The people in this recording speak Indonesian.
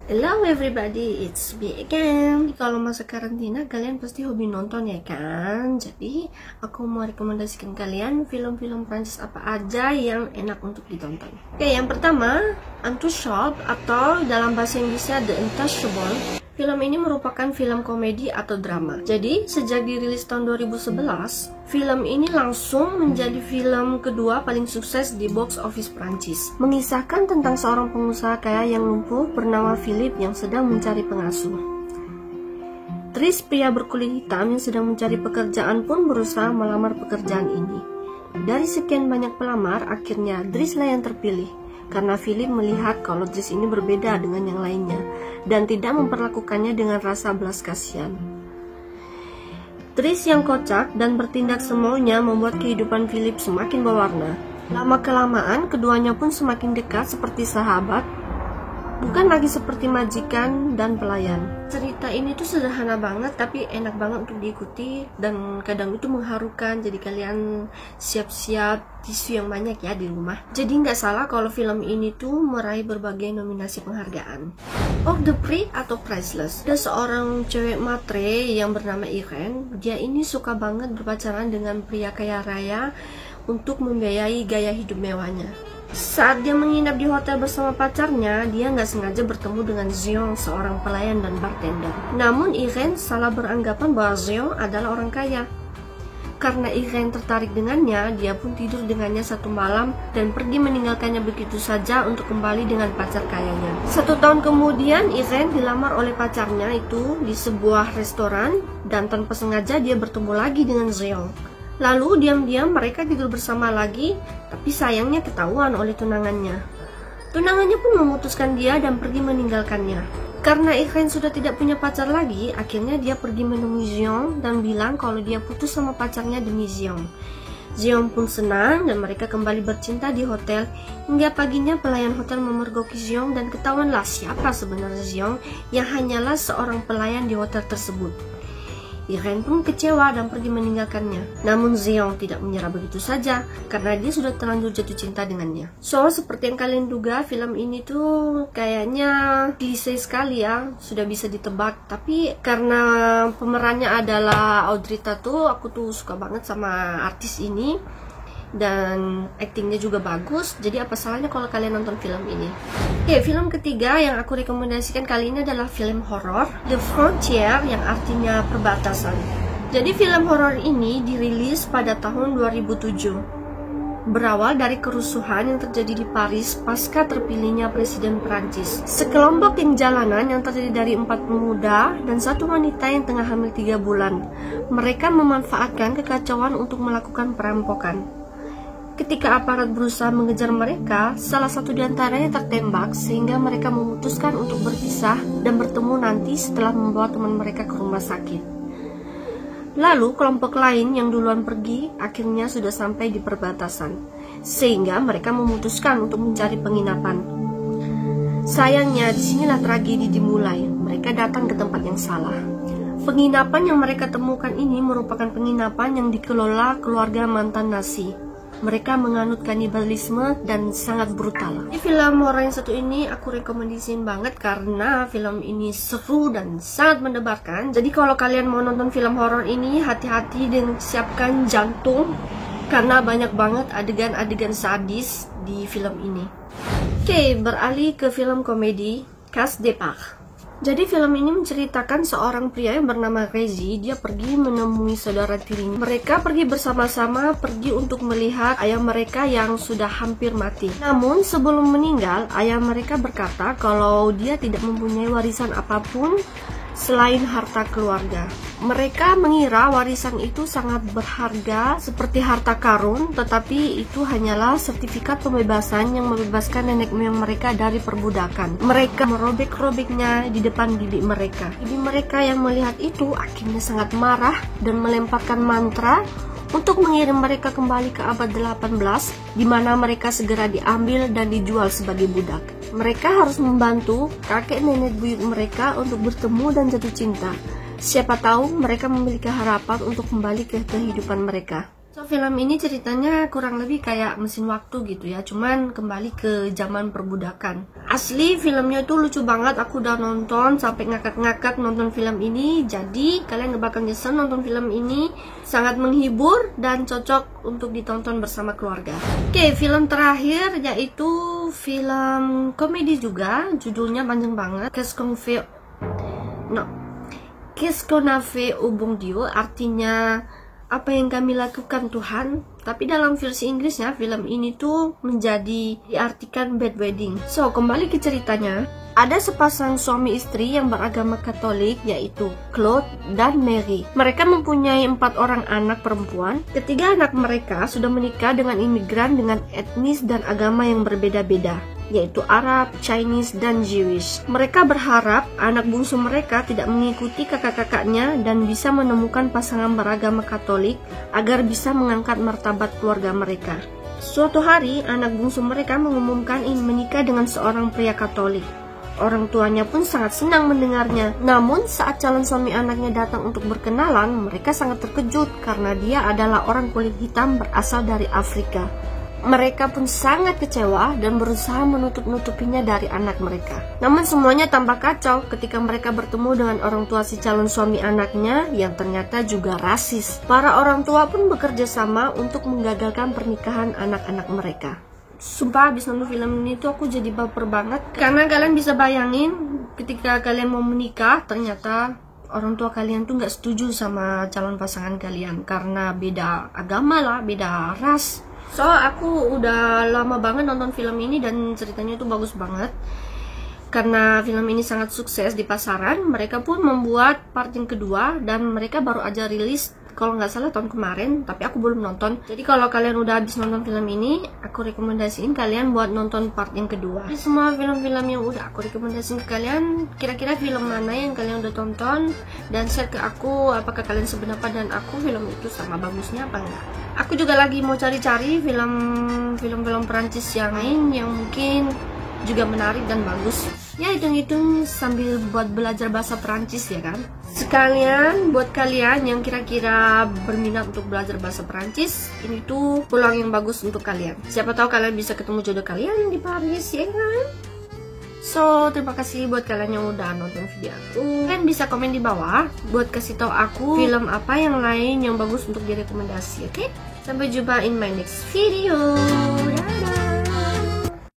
Hello everybody, it's me again. Kalau masa karantina kalian pasti hobi nonton ya kan? Jadi aku mau rekomendasikan kalian film-film Prancis apa aja yang enak untuk ditonton. Oke, yang pertama Intouchable atau dalam bahasa Inggrisnya The Intouchable. Film ini merupakan film komedi atau drama. Jadi, sejak dirilis tahun 2011, film ini langsung menjadi film kedua paling sukses di box office Prancis. Mengisahkan tentang seorang pengusaha kaya yang lumpuh bernama Philippe yang sedang mencari pengasuh. Tris, pria berkulit hitam yang sedang mencari pekerjaan pun berusaha melamar pekerjaan ini. Dari sekian banyak pelamar, akhirnya Dries lah yang terpilih. Karena Philip melihat kalau Dries ini berbeda dengan yang lainnya dan tidak memperlakukannya dengan rasa belas kasihan. Dries yang kocak dan bertindak semaunya membuat kehidupan Philip semakin berwarna. Lama-kelamaan keduanya pun semakin dekat seperti sahabat, bukan lagi seperti majikan dan pelayan. Cerita ini tuh sederhana banget tapi enak banget untuk diikuti dan kadang itu mengharukan. Jadi kalian siap-siap tisu yang banyak ya di rumah. Jadi nggak salah kalau film ini tuh meraih berbagai nominasi penghargaan. Hors de Prix atau Priceless. Ada seorang cewek matre yang bernama Irene. Dia ini suka banget berpacaran dengan pria kaya raya untuk membiayai gaya hidup mewahnya. Saat dia menginap di hotel bersama pacarnya, dia nggak sengaja bertemu dengan Zion, seorang pelayan dan bartender. Namun Irene salah beranggapan bahwa Zion adalah orang kaya. Karena Irene tertarik dengannya, dia pun tidur dengannya satu malam dan pergi meninggalkannya begitu saja untuk kembali dengan pacar kayanya. 1 tahun kemudian, Irene dilamar oleh pacarnya itu di sebuah restoran dan tanpa sengaja dia bertemu lagi dengan Zion. Lalu diam-diam mereka tidur bersama lagi, tapi sayangnya ketahuan oleh tunangannya. Tunangannya pun memutuskan dia dan pergi meninggalkannya. Karena Irene sudah tidak punya pacar lagi, akhirnya dia pergi menemui Zion dan bilang kalau dia putus sama pacarnya demi Zion. Zion pun senang dan mereka kembali bercinta di hotel. Hingga paginya pelayan hotel memergoki Zion dan ketahuanlah siapa sebenarnya Zion yang hanyalah seorang pelayan di hotel tersebut. Irene pun kecewa dan pergi meninggalkannya. Namun Zion tidak menyerah begitu saja karena dia sudah terlanjur jatuh cinta dengannya. So, seperti yang kalian duga, film ini tuh kayaknya klise sekali ya, sudah bisa ditebak. Tapi karena pemerannya adalah Audrey Tautou, aku tuh suka banget sama artis ini. Dan aktingnya juga bagus, jadi apa salahnya kalau kalian nonton film ini. Oke, film ketiga yang aku rekomendasikan kali ini adalah film horor The Frontier, yang artinya perbatasan. Jadi film horor ini dirilis pada tahun 2007. Berawal dari kerusuhan yang terjadi di Paris pasca terpilihnya Presiden Prancis. Sekelompok geng jalanan yang terdiri dari 4 pemuda dan 1 wanita yang tengah hamil 3 bulan. Mereka memanfaatkan kekacauan untuk melakukan perampokan. Ketika aparat berusaha mengejar mereka, salah satu di antaranya tertembak sehingga mereka memutuskan untuk berpisah dan bertemu nanti setelah membawa teman mereka ke rumah sakit. Lalu kelompok lain yang duluan pergi akhirnya sudah sampai di perbatasan, sehingga mereka memutuskan untuk mencari penginapan. Sayangnya disinilah tragedi dimulai. Mereka datang ke tempat yang salah. Penginapan yang mereka temukan ini merupakan penginapan yang dikelola keluarga mantan Nazi. Mereka menganut kanibalisme dan sangat brutal. Di film horor yang satu ini aku rekomendasiin banget karena film ini seru dan sangat mendebarkan. Jadi kalau kalian mau nonton film horor ini, hati-hati dan siapkan jantung karena banyak banget adegan-adegan sadis di film ini. Oke, beralih ke film komedi Cas Départ. Jadi film ini menceritakan seorang pria yang bernama Rezi. Dia pergi menemui saudara tirinya. Mereka pergi bersama-sama untuk melihat ayah mereka yang sudah hampir mati. Namun sebelum meninggal, ayah mereka berkata kalau dia tidak mempunyai warisan apapun selain harta keluarga. Mereka mengira warisan itu sangat berharga seperti harta karun, tetapi itu hanyalah sertifikat pembebasan yang membebaskan nenek moyang mereka dari perbudakan. Mereka merobek-robeknya di depan bibi mereka. Bibi mereka yang melihat itu akhirnya sangat marah dan melemparkan mantra untuk mengirim mereka kembali ke abad 18, di mana mereka segera diambil dan dijual sebagai budak. Mereka harus membantu kakek nenek buyut mereka untuk bertemu dan jatuh cinta. Siapa tahu mereka memiliki harapan untuk kembali ke kehidupan mereka. So, film ini ceritanya kurang lebih kayak mesin waktu gitu ya, cuman kembali ke zaman perbudakan. Asli filmnya tuh lucu banget, aku udah nonton sampai ngakak-ngakak nonton film ini. Jadi kalian gak bakal nyesel nonton film ini, sangat menghibur dan cocok untuk ditonton bersama keluarga. Oke, film terakhir yaitu film komedi juga, judulnya panjang banget. Qu'est-ce qu'on a fait au bon Dieu, artinya apa yang kami lakukan Tuhan. Tapi dalam versi Inggrisnya film ini tuh menjadi diartikan bad wedding. So, kembali ke ceritanya. Ada sepasang suami istri yang beragama Katolik, yaitu Claude dan Mary. Mereka mempunyai 4 orang anak perempuan. Ketiga anak mereka sudah menikah dengan imigran dengan etnis dan agama yang berbeda-beda, yaitu Arab, Chinese, dan Jewish. Mereka berharap anak bungsu mereka tidak mengikuti kakak-kakaknya dan bisa menemukan pasangan beragama Katolik agar bisa mengangkat martabat keluarga mereka. Suatu hari, anak bungsu mereka mengumumkan ingin menikah dengan seorang pria Katolik. Orang tuanya pun sangat senang mendengarnya. Namun, saat calon suami anaknya datang untuk berkenalan, mereka sangat terkejut karena dia adalah orang kulit hitam berasal dari Afrika. Mereka pun sangat kecewa dan berusaha menutup-nutupinya dari anak mereka. Namun semuanya tampak kacau ketika mereka bertemu dengan orang tua si calon suami anaknya yang ternyata juga rasis. Para orang tua pun bekerja sama untuk menggagalkan pernikahan anak-anak mereka. Sumpah abis nonton film ini tuh aku jadi baper banget. Karena kalian bisa bayangin ketika kalian mau menikah, ternyata orang tua kalian tuh gak setuju sama calon pasangan kalian karena beda agama lah, beda ras. So, aku udah lama banget nonton film ini dan ceritanya tuh bagus banget. Karena film ini sangat sukses di pasaran, mereka pun membuat part yang kedua dan mereka baru aja rilis kalau nggak salah tahun kemarin, tapi aku belum nonton. Jadi kalau kalian udah habis nonton film ini, aku rekomendasiin kalian buat nonton part yang kedua. Jadi semua film-film yang udah aku rekomendasiin ke kalian, kira-kira film mana yang kalian udah tonton, dan share ke aku apakah kalian sependapat dan aku film itu sama bagusnya apa enggak. Aku juga lagi mau cari-cari film-film Perancis yang lain yang mungkin juga menarik dan bagus. Ya, hitung-hitung sambil buat belajar bahasa Perancis ya kan. Sekalian buat kalian yang kira-kira berminat untuk belajar bahasa Perancis, ini tuh peluang yang bagus untuk kalian. Siapa tahu kalian bisa ketemu jodoh kalian di Paris ya kan. So, terima kasih buat kalian yang udah nonton video aku. Kalian bisa komen di bawah buat kasih tahu aku film apa yang lain yang bagus untuk direkomendasi, oke? Sampai jumpa in my next video. Dadah.